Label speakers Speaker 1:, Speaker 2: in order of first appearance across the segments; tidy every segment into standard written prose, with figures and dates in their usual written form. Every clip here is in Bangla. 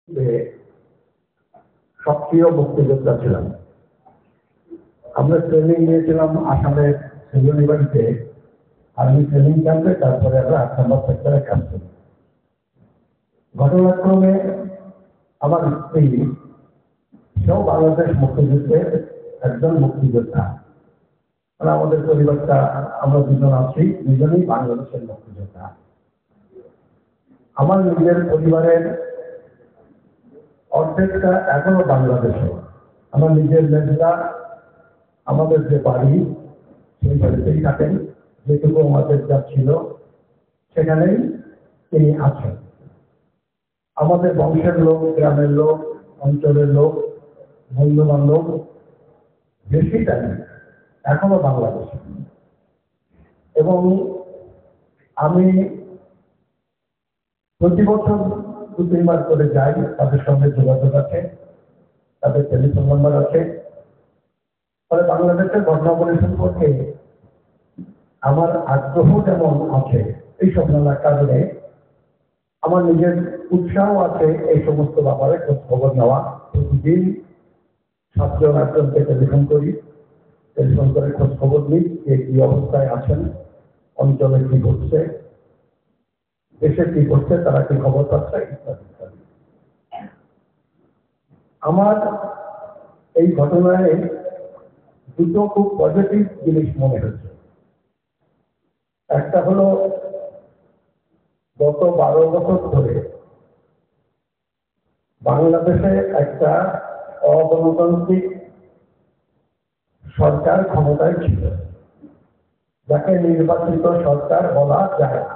Speaker 1: যে সক্রিয় মুক্তিযোদ্ধা ছিলাম। আমরা ট্রেনিং নিয়েছিলাম আসামের সেগুনিবাড়িতে, আর্মি ট্রেনিং ক্যাম্পে, তারপরে আমরা 8 নম্বর সেক্টরে কাজ করি। ঘটনাক্রমে আমার স্ত্রী সেও বাংলাদেশ মুক্তিযুদ্ধের একজন মুক্তিযোদ্ধা। মানে আমাদের পরিবারটা আমরা দুজন আছি, দুজনেই বাংলাদেশের মুক্তিযোদ্ধা। আমার নিজের পরিবারের অর্ধেকটা এখনো বাংলাদেশে। আমার নিজের মেয়েরা আমাদের যে বাড়ি সেই বাড়িতেই থাকেন, যেটুকু আমাদের যা ছিল সেখানেই তিনি আছেন। আমাদের বংশের লোক, গ্রামের লোক, অঞ্চলের লোক, বন্ধু বান্ধব বেশিটাই এখনো বাংলাদেশে। এবং আমি প্রতি বছর 2-3 বার করে যাই, তাদের সঙ্গে যোগাযোগ আছে, তাদের টেলিফোন নাম্বার আছে। ফলে বাংলাদেশের ঘটনাবলী সম্পর্কে আমার আগ্রহ যেমন আছে, এইসব নানা কারণে আমার নিজের উৎসাহ আছে এই সমস্ত ব্যাপারে খোঁজ খবর নেওয়া। প্রতিদিন 7 জন 8 জনকে টেলিফোন করি, টেলিফোন করে খোঁজ খবর নিই যে কি অবস্থায় আছেন, অঞ্চলে কি ঘটছে, দেশে কি ঘটছে, তারা কি খবর পাচ্ছে, ইত্যাদি ইত্যাদি। আমার এই ঘটনায় দুটো খুব পজিটিভ জিনিস মনে হচ্ছে। একটা হলো গত 12 বছর ধরে বাংলাদেশে একটা অগণতান্ত্রিক সরকার ক্ষমতায় ছিল, যাকে নির্বাচিত সরকার বলা যায় না।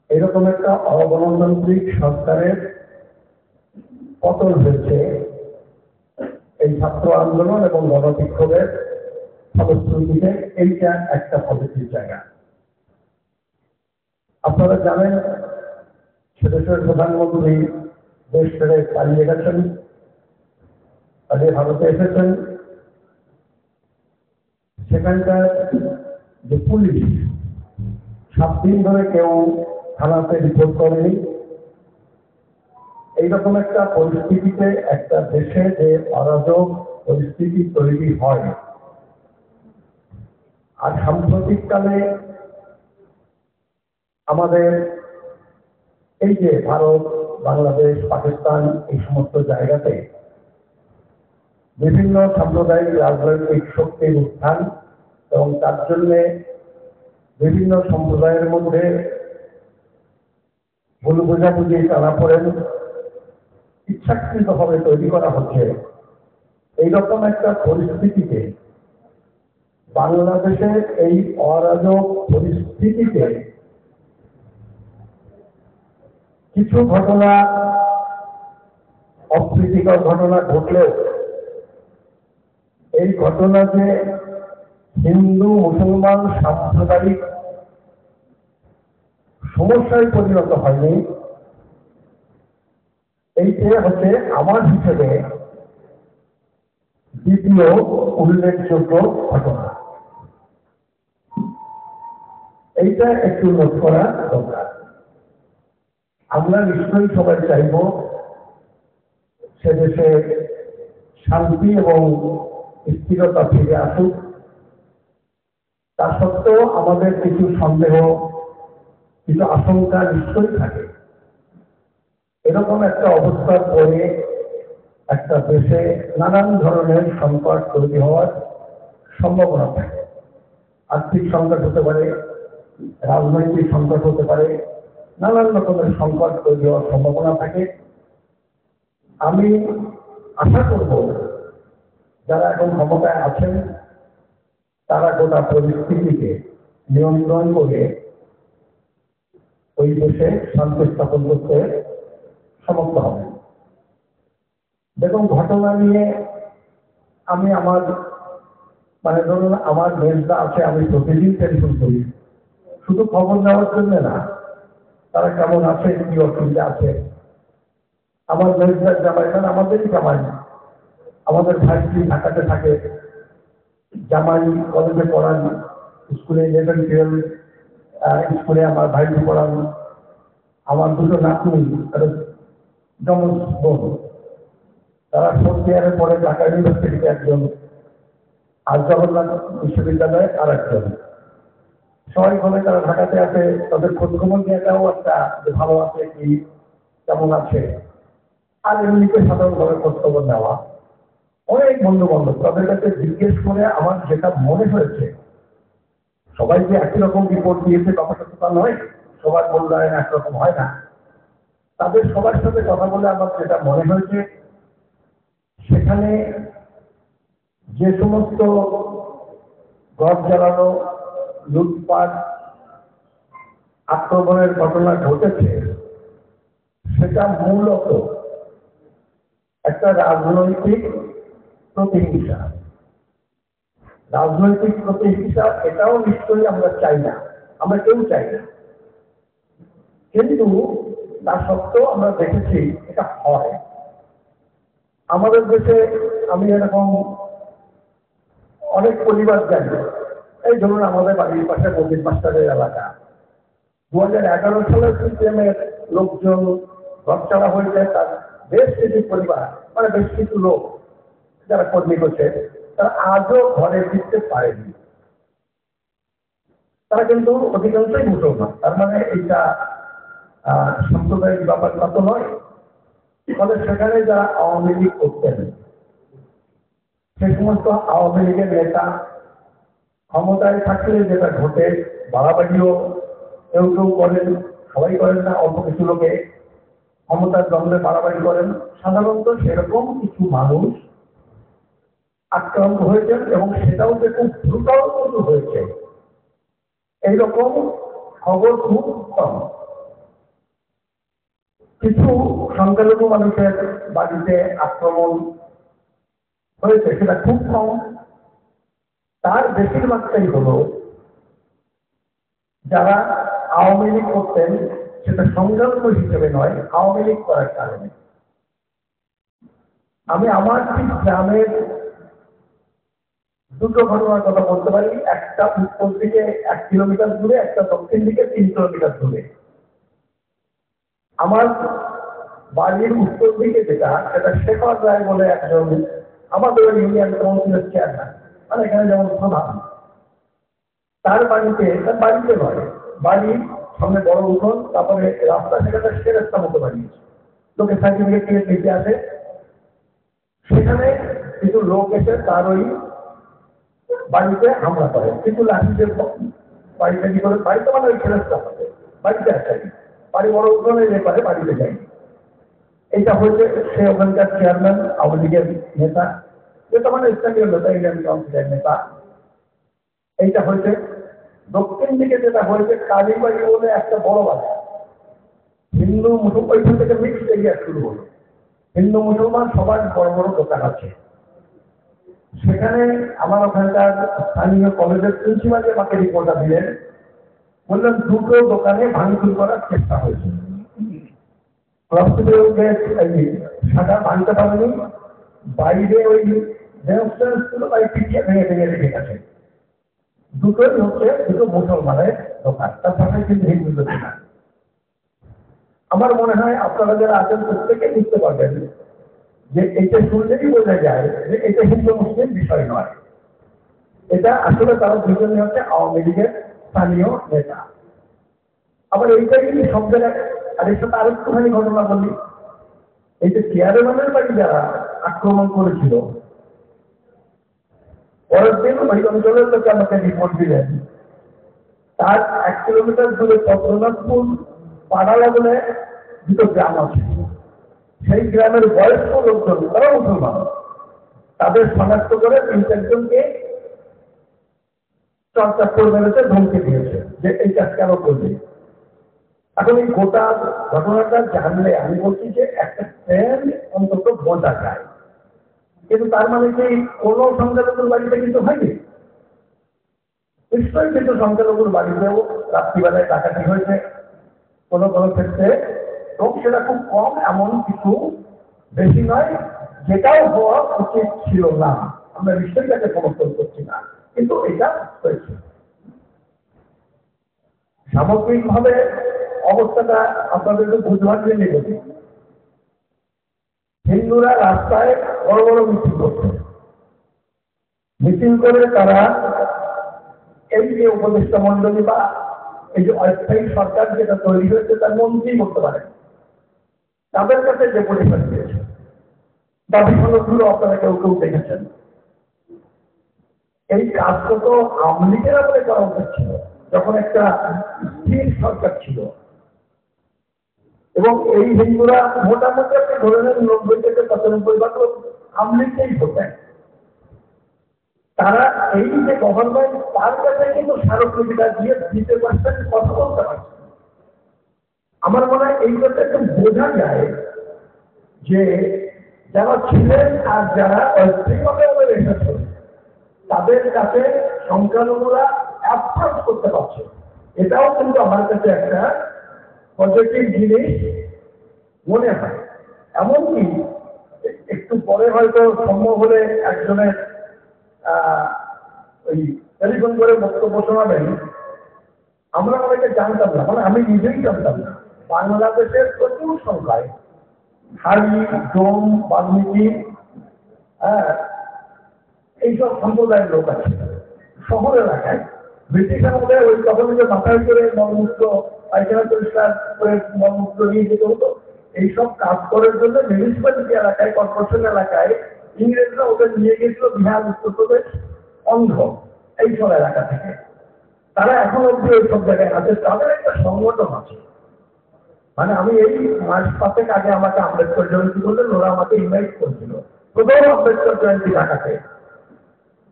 Speaker 1: এরকম একটা অগণতান্ত্রিক সরকারের পতন হয়েছে এই ছাত্র আন্দোলন এবং গণবিক্ষোভের ফলশ্রুতিতে। এইটা একটা পজিটিভ জায়গা। আপনারা জানেন সেদেশের প্রধানমন্ত্রী দেশ ছেড়ে পালিয়ে গেছেন, পালিয়ে ভারতে এসেছেন। সেখানকার যে পুলিশ 7 দিন ধরে কেউ থানাতে রিপোর্ট করেনি। এইরকম একটা পরিস্থিতিতে একটা দেশে যে অরাজক পরিস্থিতি তৈরি হয়, আর সাম্প্রতিককালে আমাদের এই যে ভারত, বাংলাদেশ, পাকিস্তান, এই সমস্ত জায়গাতে বিভিন্ন সাম্প্রদায়িক রাজনৈতিক শক্তির উত্থান এবং তার জন্য বিভিন্ন সম্প্রদায়ের মধ্যে ভুল বোঝাবুঝি টানাপোড়েন ইচ্ছাকৃতভাবে তৈরি করা হচ্ছে। এইরকম একটা পরিস্থিতিতে বাংলাদেশের এই অরাজক পরিস্থিতিতে কিছু ঘটনা, অপ্রীতিকর ঘটনা ঘটলেও এই ঘটনা যে হিন্দু মুসলমান সাম্প্রদায়িক সমস্যায় পরিণত হয়নি, এইটা হচ্ছে আমার হিসেবে দ্বিতীয় উল্লেখযোগ্য ঘটনা। এইটা একটু নোট করা দরকার। আমরা নিশ্চয়ই সবাই চাইব সে দেশে শান্তি এবং স্থিরতা ফিরে আসুক। তা সত্ত্বেও আমাদের কিছু সন্দেহ, কিছু আশঙ্কা নিশ্চয়ই থাকে। এরকম একটা অবস্থার পরে একটা দেশে নানান ধরনের সংকট তৈরি হওয়ার সম্ভাবনা থাকে। আর্থিক সংকট হতে পারে, রাজনৈতিক সংকট হতে পারে, নানান রকমের সংকট তৈরি হওয়ার সম্ভাবনা থাকে। আমি আশা করব যারা এখন ক্ষমতায় আছেন তারা গোটা পরিস্থিতিকে নিয়ন্ত্রণ করে ওই দেশে শান্তি স্থাপন করতে সমর্থ হবেন। দেখুন, ঘটনা নিয়ে আমি আমার ধরুন আমার মেজদা আছে, আমি প্রতিদিন টেলিফোন করি, শুধু খবর নেওয়ার জন্য না, তারা কেমন আছে, কি অসুবিধা আছে। আমার মেজদার জামাই, কারণ আমাদেরই জামাই, আমাদের ভাইটি ঢাকাতে থাকে, জামাই কলেজে পড়ান, স্কুলে 11-12 স্কুলে আমার ভাইটি পড়ান। আমার দুটো নাতনি, যমজ বোন, তারা ফোর্থ ইয়ারের পরে ঢাকা ইউনিভার্সিটিতে একজন, আর জগন্নাথ বিশ্ববিদ্যালয়ে আর একজন। সবাই বলে তারা ঢাকাতে আছে, তাদের খোঁজখবর নিয়েটাও একটা যে ভালো আছে কি কেমন আছে, আর এমনিতে সাধারণভাবে খোঁজখবর নেওয়া। অনেক বন্ধু বান্ধব তাদের কাছে জিজ্ঞেস করে আমার যেটা মনে হয়েছে, সবাই যে একই রকম রিপোর্ট দিয়েছে কথাটা তো তা নয়, সবার মূল্যায়ন একরকম হয় না। তাদের সবার সাথে কথা বলে আমার যেটা মনে হয়েছে, সেখানে যে সমস্ত ঘর জ্বালানো, লুটপাট, আক্রমণের ঘটনা ঘটেছে, সেটা মূলত একটা রাজনৈতিক প্রতিহিংসা। রাজনৈতিক প্রতিহিংসা এটাও নিশ্চয়ই আমরা চাই না, আমরা কেউ চাই না, কিন্তু তা সত্ত্বেও আমরা দেখেছি এটা হয় আমাদের দেশে। আমি এরকম অনেক পরিবার জানি, এই ধরুন আমাদের বাড়ির পাশে মন্দির মাস্টারের এলাকা, 2011 সালের সিস্টেমের লোকজন ঘর ছাড়া হয়েছে, তার বেশ কিছু পরিবার, মানে বেশ কিছু লোক যারা কর্মী করছে, তারা আজও ঘরে ফিরতে পারেনি। তারা কিন্তু অধিকাংশই মুসলমান, তার মানে এইটা সাম্প্রদায়িক ব্যাপারটা তো নয়। ফলে সেখানে যারা আওয়ামী লীগ করতেন, সে সমস্ত আওয়ামী লীগের নেতা ক্ষমতায় থাকলে যেটা ঘটে, বাড়াবাড়িও কেউ কেউ করেন, সবাই করেন না, অল্প কিছু লোকে ক্ষমতার জন্মে বাড়াবাড়ি করেন। সাধারণত সেরকম কিছু মানুষ আক্রান্ত হয়েছেন, এবং সেটাও যে খুব দ্রুত হয়েছে এইরকম খবর খুব কম। কিছু সংখ্যালঘু মানুষের বাড়িতে আক্রমণ হয়েছে, সেটা খুব কম। তার বেশিরভাগটাই হলো যারা আওয়ামী লীগ করতেন, সেটা সংখ্যালঘু হিসেবে নয়, আওয়ামী লীগ করার কারণে। আমি আমার ঠিক গ্রামের দুটো ঘটনার কথা বলতে পারি, একটা উত্তর দিকে 1 কিলোমিটার দূরে, একটা দক্ষিণ দিকে 3 কিলোমিটার দূরে। আমার বাড়ির উত্তর দিকে যেটা, সেটা শেখর রায় বলে একজন আমাদের ইউনিয়ন কাউন্সিলের চেয়ারম্যান, মানে এখানে যেমন প্রধান। তার বাড়িতে নয়, বাড়ির সামনে বড় উঠোন, তারপরে রাস্তা, সেখানে সেরেস্তা মতো বানিয়েছে, লোকে সার্টিফিকেট থেকে নিতে আসে। সেখানে কিছু লোক এসে তার ওই বাড়িতে হামলা করে, কিছু লাঠিদের বাড়িতে কি করে, বাড়িতে মানে ওই সেরেস্তা হবে, বাড়িতে আসে, বাড়ি বড় উঠোনে যে পারে বাড়িতে যাই। এইটা হয়েছে, সে ওখানকার চেয়ারম্যান, আওয়ামী লীগের নেতা, যেটা মানে স্থানীয় নেতা, ইউনিয়ন কাউন্সিলের নেতা। এইটা হয়েছে। দক্ষিণ দিকে যেটা হয়েছে, কালীবাড়ি বলে একটা বড় বাজার, হিন্দু মুসলমান, ওইখান থেকে মিক্সড এরিয়া শুরু হলো, হিন্দু মুসলমান সবার বড় বড় দোকান আছে। সেখানে আমার ওখানকার স্থানীয় কলেজের প্রিন্সিপাল আমাকে রিপোর্টটা দিলেন, বললেন দুটো দোকানে ভাঙচুর করার চেষ্টা হয়েছে। সাদা ভাঙতে পারেনি, বাইরে ওই পিছিয়ে ভেঙে ভেঙে রেখে গেছে। দুটোই হচ্ছে দুটো মুসলমানের দোকান, তার সাথে কিন্তু হিন্দুদের দোকান। আমার মনে হয় আপনারা যারা আছেন প্রত্যেকে বুঝতে পারবেন যে এটা শুনলেই বোঝা যায় যে এটা হিন্দু মুসলিম বিষয় নয়, এটা আসলে তারা দুজনই হচ্ছে আওয়ামী লীগের স্থানীয় নেতা। আবার এইটাই সব জায়গায়। আর এর সাথে আরেকটুখানি ঘটনা বলি, এই যে চেয়ারম্যানের বাড়ি যারা আক্রমণ করেছিল, পরের দিন ওই অঞ্চলের লোকে আমাকে রিপোর্ট দিলেন, তার 1 কিলোমিটার দূরে চন্দ্রনাথপুর পাড়ালা বলে দুটো গ্রাম আছে, সেই গ্রামের বয়স্ক লোকজন, তারা মুসলমান, তাদের শনাক্ত করে 3-4 জনকে চর্চা করবে ধমকি দিয়েছে যে এই কাজ কেন করবে। এখন এই গোটা ঘটনাটা জানলে আমি বলছি যে একটা ট্রেন অন্তত বোঝা যায়, কিন্তু তার মানে কি কোন সংখ্যালঘুর বাড়িতে কিন্তু হয়নি? নিশ্চয়ই কিন্তু সংখ্যালঘুর বাড়িতেও রাত্রিবেলায় ডাকাতি হয়েছে কোনো কোনো ক্ষেত্রে, এবং সেটা খুব কম, এমন কিছু বেশি নয়, যেটাও হওয়া উচিত ছিল না। আমরা নিশ্চয়ই সমর্থন করছি না, কিন্তু এটা হয়েছে। সামগ্রিকভাবে অবস্থাটা আপনাদের বুঝবার জন্য বলি, হিন্দুরা রাস্তায় বড় বড় মিছিল করছে, মিছিল করে তারা এই যে উপদেষ্টা মন্ডলী বা এই যে অস্থায়ী সরকার যেটা তৈরি হয়েছে তার মন্ত্রী করতে পারে, তাদের কাছে ডেপুটেশন দিয়েছে। দাবি সনদগুলো আপনারা কেউ কেউ দেখেছেন। এই কাজটা তো আওয়ামী লীগের আমলে করা উচিত ছিল, যখন একটা স্থির সরকার ছিল। এবং এই হিন্দুরা মোটামুটি আপনি ধরে নেন 90 থেকে 95% আওয়ামী লীগকেই ভোটেন। তারা এই যে গভর্নমেন্ট তার কাছে কিন্তু স্মারকলিপিটা দিয়ে দিতে পারছেন, কথা বলতে পারছেন। আমার মনে হয় এই কথা একটু বোঝা যায় যে যারা ছিলেন আর যারা অস্থায়ীভাবে এসেছেন তাদের কাছে সংখ্যালঘুরা অ্যাপ্রোচ করতে পারছে, এটাও কিন্তু আমার কাছে একটা পজিটিভ জিনিস মনে হয়। এমনকি একটু পরে হয়তো সম্ভব হলে একজনের ওই টেলিফোন করে বক্তব্য শোনাবেন। আমরা অনেকে জানতাম না, মানে আমি নিজেই জানতাম না, বাংলাদেশের প্রচুর সংখ্যায় হাড়ি, ডোম, বাল্মীকি, এইসব সম্প্রদায়ের লোক আছে শহর এলাকায়। ব্রিটিশ আমলে ওই তখন যে মাথায় করে মলমূত্র পায়খানা পরিষ্কার করে মলমূত্র নিয়ে যেতে হতো, এইসব কাজ করার জন্য মিউনিসিপ্যালিটি এলাকায়, কর্পোরেশন এলাকায় ইংরেজরা ওদের নিয়ে গেছিল বিহার, উত্তরপ্রদেশ, অন্ধ্র এইসব এলাকা থেকে। তারা এখন অব্দি ওই সব জায়গায় আছে, তাদের একটা সংগঠন আছে। মানে আমি এই মাস 5 আগে আমাকে আম্বেদকর জয়ন্তী বললেন, ওরা আমাকে ইনভাইট করেছিল প্রথম আম্বেদকর জয়ন্তী ঢাকাতে।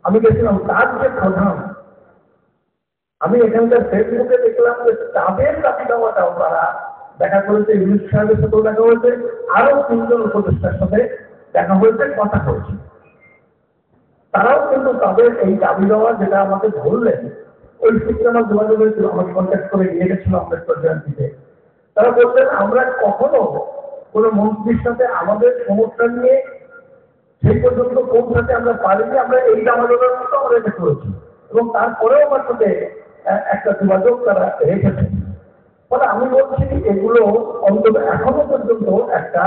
Speaker 1: আমি গেছিলাম, তার যে প্রধান, আমি এখানকার ফেসবুকে দেখলাম যে তাদের দাবি দেওয়াটাও তারা দেখা করেছে, ইউনিট সাহেবের সাথেও দেখা হয়েছে, আরো 3 জন উপদেষ্টার সাথে দেখা হয়েছে, কথা হয়েছে। তারাও কিন্তু তাদের এই দাবি দেওয়া যেটা আমাকে বললেন, ওই সূত্রে আমার যোগাযোগ হয়েছিল, আমাকে কন্ট্যাক্ট করে নিয়ে গেছিল আম্বেদকর জয়ন্তীতে। তারা বললেন আমরা কখনো কোনো মন্ত্রীর সাথে আমাদের সমস্যা নিয়ে সেই পর্যন্ত পৌঁছাতে আমরা পারিনি, আমরা এই দামাদলের মতো আমরা এটা করেছি, এবং তারপরেও আমার সাথে একটা যোগাযোগ তারা রেখেছেন। ফলে আমি বলছি এগুলো অন্তত এখনো পর্যন্ত একটা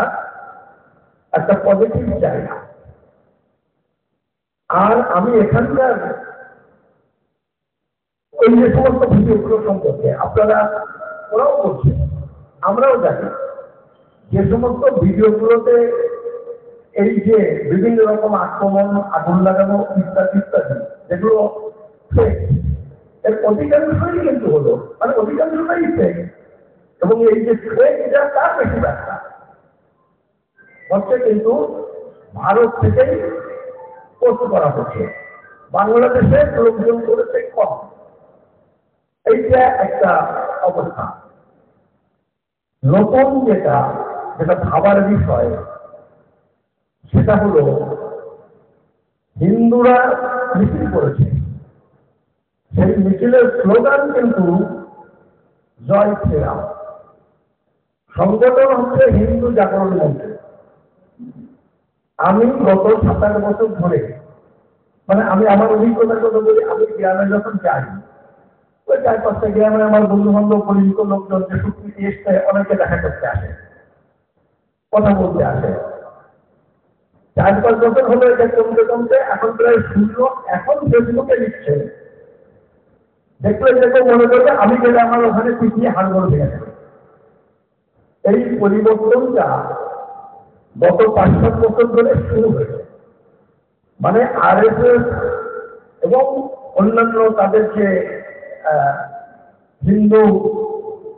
Speaker 1: একটা পজিটিভ জায়গা। আর আমি এখানকার ওই যে সমস্ত ভিডিওগুলো সম্পর্কে আপনারা ওরাও করছেন, আমরাও জানি যে সমস্ত ভিডিওগুলোতে এই যে বিভিন্ন রকম আক্রমণ, আগুন লাগানো ইত্যাদি ইত্যাদি যেগুলো এর অধিকাংশই কিন্তু হলো, মানে অধিকাংশটাই ফেক। এবং এই যে ফেক যা তার বেশি ব্যাখ্যা হচ্ছে কিন্তু ভারত থেকেই পোস্ট করা হচ্ছে, বাংলাদেশে লোকজন করেছে কম। এইটা একটা অবস্থা। নতুন যেটা ভাবার বিষয় সেটা হলো হিন্দুরা মিছিল করেছে, সেই মিছিলের স্লোগান কিন্তু জয় শ্রীরাম। সংগঠন হচ্ছে হিন্দু জাগরণ মঞ্চ। আমি গত 27 বছর ধরে, মানে আমি আমার অভিজ্ঞতার কথা বলি, আমি গ্রামে যখন যাই, ওই 4-5টা গ্রামে আমার বন্ধু বান্ধব পরিচিত লোকজন যে সুকৃতি এসছে, অনেকে দেখা করতে আসে, কথা বলতে আসে। 4-5 বছর হলো এটা কমতে কমতে এখন প্রায় 0। এখন ফেসবুকে লিখছে, দেখলে যেটা মনে করবে আমি গেলে আমার ওখানে পিছিয়ে হাড়গোড় ভেঙে যাবে। এই পরিবর্তনটা গত 5-7 বছর ধরে শুরু হয়েছে। মানে আরএসএস এবং অন্যান্য তাদের যে হিন্দু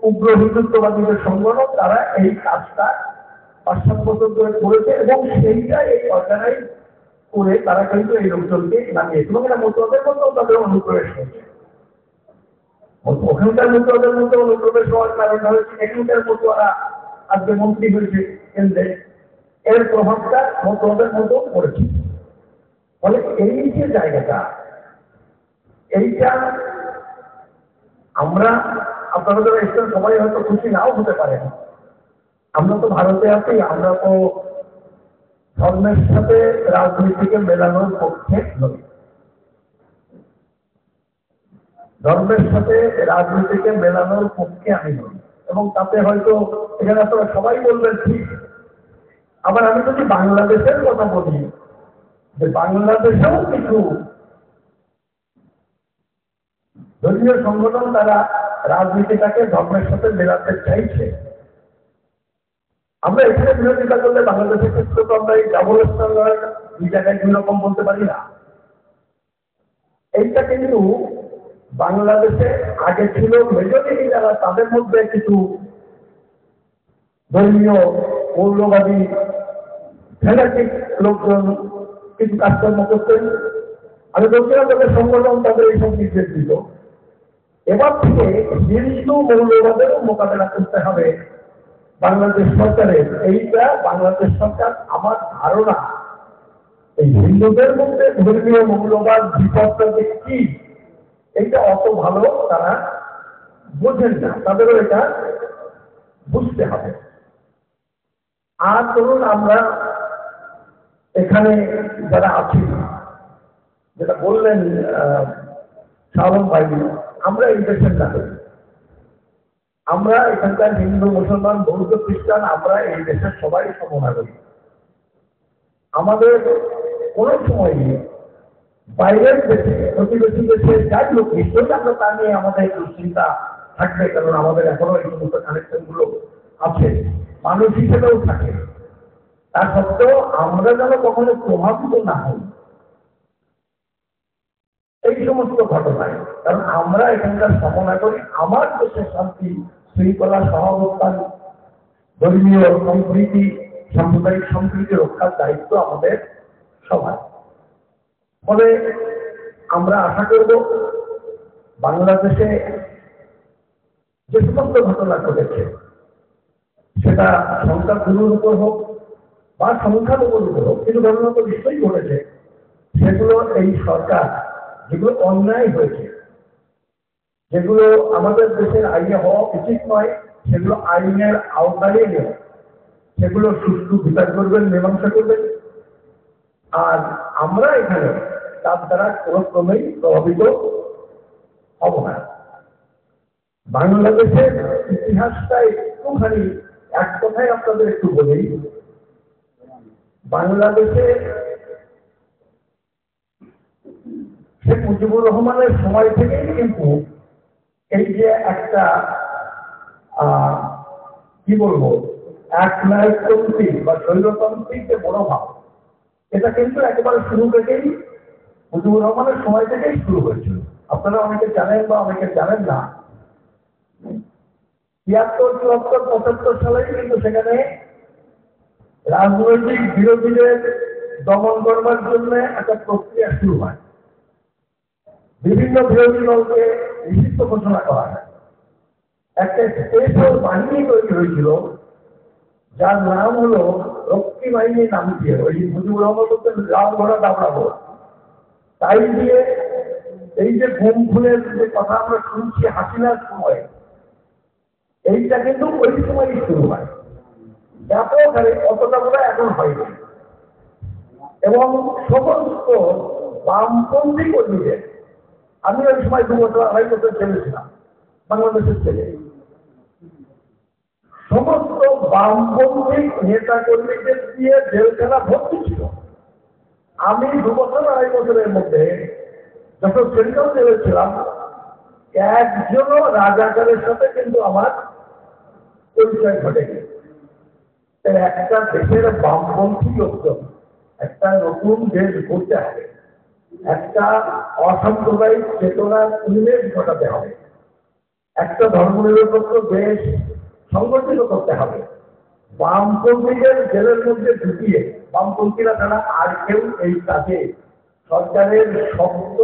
Speaker 1: উগ্র হিন্দুত্ববাদীদের সংগঠন, তারা এই কাজটা 5-7 বছর ধরে করেছে, এবং সেইটা এই অর্গানাইজ করে তারা কিন্তু এই লোকজনকে নামিয়েছে, এবং এটা মতবাদের মধ্যেও তাদের অনুপ্রবেশ হয়েছে। ওখানকার মতবাদের মধ্যে অনুপ্রবেশ হওয়ার কারণটা হচ্ছে এখানকার মতোয়ারা আজকে মন্ত্রী হয়েছে কেন্দ্রে, এর প্রভাবটা মতবাদের মতো পড়েছে। ফলে এই যে জায়গাটা, এইটা আমরা, আপনারা যারা এসছেন সবাই হয়তো খুশি নাও হতে পারেন। আমরা তো ভারতে আছি, আমরা তো ধর্মের সাথে রাজনীতিকে মেলানোর পক্ষে নই। ধর্মের সাথে রাজনীতিকে মেলানোর পক্ষে আমি নই, এবং তাতে হয়তো এখানে আপনারা সবাই বলবেন ঠিক। আবার আমি যদি বাংলাদেশের কথা বলি, যে বাংলাদেশেও কিছু ধর্মীয় সংগঠন তারা রাজনীতিটাকে ধর্মের সাথে মেলাতে চাইছে। আমরা এখানে বিরোধিতা করলে বাংলাদেশের ক্ষেত্রে তো আমরা এই ডাবল স্ট্যান্ডার্ড দুই জায়গায় দুই রকম বলতে পারি না। এইটা কিন্তু বাংলাদেশে আগে ছিল মেজরিটি যারা, তাদের মধ্যে কিছু ধর্মীয় মৌলবাদী ফ্যানাটিক লোকজন কিছু কাজকর্ম করতেন। আমি বলছিলাম তাদের সংগঠন তাদের এইসব নির্দেশ দিত। এবার থেকে হিন্দু মৌলবাদেরও মোকাবেলা করতে হবে বাংলাদেশ সরকারের। এইটা বাংলাদেশ সরকার আমার ধারণা এই হিন্দুদের মধ্যে ধর্মীয় মৌলবাদ বিপদটা যে কি, এইটা অত ভালো তারা বোঝেন না, তাদেরও এটা বুঝতে হবে। আর ধরুন আমরা এখানে যারা আছি, যেটা বললেন শালম ভাই, আমরা এই দেশের নাগরিক, আমরা এখানকার হিন্দু মুসলমান বৌদ্ধ খ্রিস্টান, আমরা এই দেশের সবাই সমনাগরিক। আমাদের কোনো সময় বাইরের দেশে প্রতিবেশী দেশে যাই লোক নিশ্চয়ই আমরা তা নিয়ে আমাদের দুশ্চিন্তা থাকবে, কারণ আমাদের এখনো এই সমস্ত কানেকশন গুলো আছে, মানুষ হিসেবেও থাকে। তা সত্ত্বেও আমরা যেন কখনো প্রভাবিত না হই এই সমস্ত ঘটনায়, কারণ আমরা এখানকার সমনাগরিক। আমার দেশের শান্তি শৃঙ্খলা সহাবস্থান ধর্মীয় সম্প্রীতি সাম্প্রদায়িক সম্প্রীতি রক্ষার দায়িত্ব আমাদের সবার। ফলে আমরা আশা করব বাংলাদেশে যে সমস্ত ঘটনা ঘটেছে, সেটা সংখ্যাগুরুর উপর হোক বা সংখ্যালঘুর উপর হোক, কিছু ঘটনা তো নিশ্চয়ই ঘটেছে, সেগুলো এই সরকার যেগুলো অন্যায় হয়েছে, যেগুলো আমাদের দেশের আইনে হওয়া উচিত নয়, সেগুলো আইনের আওতায় এনে সেগুলো সুষ্ঠু বিচার করবেন, মীমাংসা করবেন। আর আমরা এখানে তার দ্বারা কোনো ক্রমেই প্রভাবিত হব না। বাংলাদেশের ইতিহাসটা একটুখানি এক কথায় আপনাদের একটু বলেই, বাংলাদেশে শেখ মুজিবুর রহমানের সময় থেকেই কিন্তু এই যে একটা কি বলবো একনায়কতান্ত্রিক বা স্বৈরতান্ত্রিক যে মনোভাব, এটা কিন্তু একেবারে শুরু থেকেই মুজিবুর রহমানের সময় থেকেই শুরু হয়েছিল। আপনারা অনেকে জানেন বা অনেকে জানেন না, ৭৩, ৭৪, ৭৫ সালেই কিন্তু সেখানে রাজনৈতিক বিরোধীদের দমন করবার জন্য একটা প্রক্রিয়া শুরু হয়। বিভিন্ন বিরোধী দলকে নিষিদ্ধ ঘোষণা করা হয়। একটা স্পেশাল বাহিনী তৈরি হয়েছিল, যার নাম হলো রক্ষী বাহিনী নাম দিয়ে, ওই মুজিবুর রহমান বলতেন লাল ঘোড়া দাবড়াবো। তাই দিয়ে এই যে ঘুম খুনের যে কথা আমরা শুনছি হাসিনার সময়, এইটা কিন্তু ওই সময়ই শুরু হয়। ব্যাপক হারে অতটা বলে এখন হয়নি। এবং সমস্ত বামপন্থী কর্মীদের, আমি ওই সময় 2 বছর 2.5 বছর ছেলে ছিলাম, বাংলাদেশের ছেলে, সমস্ত বামপন্থী নেতা কর্মীদের দিয়ে জেলখানা ভর্তি ছিল। আমি 2 বছর 2.5 বছরের মধ্যে যখন সেন্ট্রাল জেলে ছিলাম, একজনও রাজাকারের সাথে কিন্তু আমার পরিচয় ঘটেনি। একটা দেশের বামপন্থী লোকজন একটা নতুন দেশ করতে হবে, একটা অসাম্প্রদায়িক চেতনার উন্মেষ ঘটাতে হবে, একটা ধর্মনিরপেক্ষ দেশ সংগঠিত করতে হবে। বামপন্থীদের জেলের মধ্যে ঢুকিয়ে, বামপন্থীরা ছাড়া আর কেউ এই কাজে সরকারের শব্দ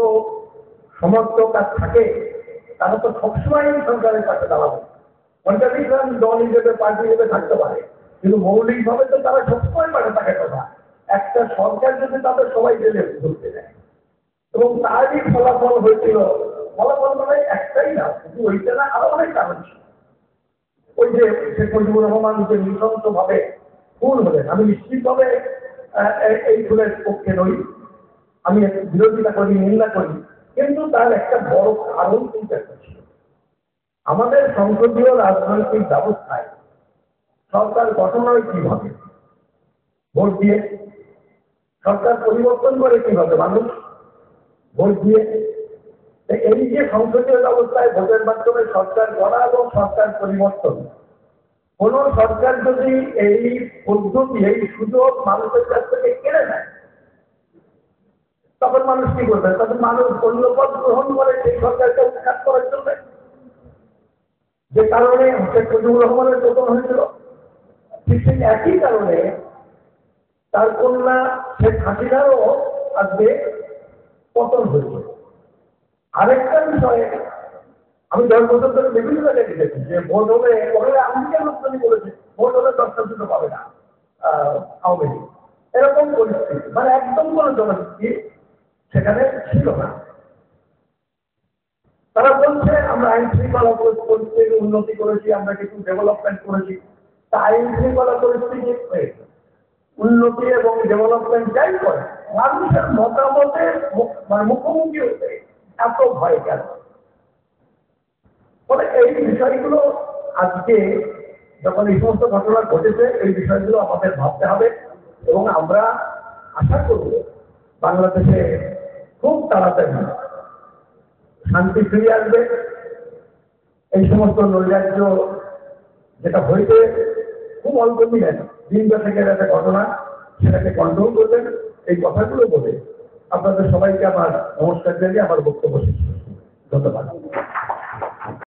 Speaker 1: সমর্থক আর থাকে, তারা তো সবসময় সরকারের কাছে দাঁড়াবে। পঞ্চায়েত দল হিসেবে পার্টি হিসেবে থাকতে পারে, কিন্তু মৌলিকভাবে তো তারা সবসময় পারে থাকে কথা। একটা সরকার যদি তাদের সবাই জেলে ধরতে দেয়, এবং তারই ফলাফল হয়েছিল, ফলাফল মানে একটাই না, শুধু ওইটা না, আরো অনেক কারণ ছিল। ওই যে শেখ মুজিবুর রহমান যে নৃশংস ভাবে খুন হলেন, আমি নিশ্চিতভাবে এই খুনের পক্ষে নই, আমি বিরোধিতা করি, নিন্দা করি, কিন্তু তার একটা বড় কারণ কিন্তু একটা ছিল। আমাদের সংসদীয় রাজনৈতিক ব্যবস্থায় সরকার গঠন হয় কিভাবে? ভোট দিয়ে। সরকার পরিবর্তন করে কিভাবে? মানুষ ভোট দিয়ে। এই যে সংসদীয় ব্যবস্থায় ভোটের মাধ্যমে সরকার গড়া এবং সরকার পরিবর্তন, কোন সরকার যদি এই পদ্ধতি, এই সুযোগ মানুষের কাছ থেকে কেড়ে নেয়, তখন মানুষ কি করবে? তখন মানুষ অন্য পথ গ্রহণ করে সেই সরকারকে উৎখাত করার জন্য। যে কারণে শেখ মুজিবুর রহমানের পতন হয়েছিল, ঠিক সেই একই কারণে তার কন্যা শেখ হাসিনারও আজকে পতন হয়েছে। আরেকটা বিষয়ে আমি 10 বছর ধরে বিভিন্ন জায়গায় দেখেছি যে ভোট হলে আমেরিকার লোকজনই বলেছে ভোট হলে 10টা দুটো পাবে না আওয়ামী লীগ, এরকম পরিস্থিতি, মানে একদম কোনো জনশক্তি সেখানে ছিল না। তারা বলছে আমরা আইন শৃঙ্খলা পরিস্থিতির উন্নতি করেছি, আমরা কিছু ডেভেলপমেন্ট করেছি। তা আইন শৃঙ্খলা পরিস্থিতি উন্নতি এবং ডেভেলপমেন্ট যাই করে, মানুষের মতামতের মানে মুখোমুখি হতে এত ভয় কেন? ফলে এই বিষয়গুলো আজকে যখন এই সমস্ত ঘটনা ঘটেছে, এই বিষয়গুলো আমাদের ভাবতে হবে এবং আমরা আশা করব বাংলাদেশে খুব তাড়াতাড়ি শান্তি ফিরে আসবে। এই সমস্ত নৈরাজ্য যেটা হয়েছে খুব অল্প দিনে, দিন দশেকের একটা ঘটনা, সেটাকে কন্ট্রোল করবেন। এই কথাগুলো বলে আপনাদের সবাইকে আমার নমস্কার জানিয়ে আমার বক্তব্য শেষ করছি। ধন্যবাদ।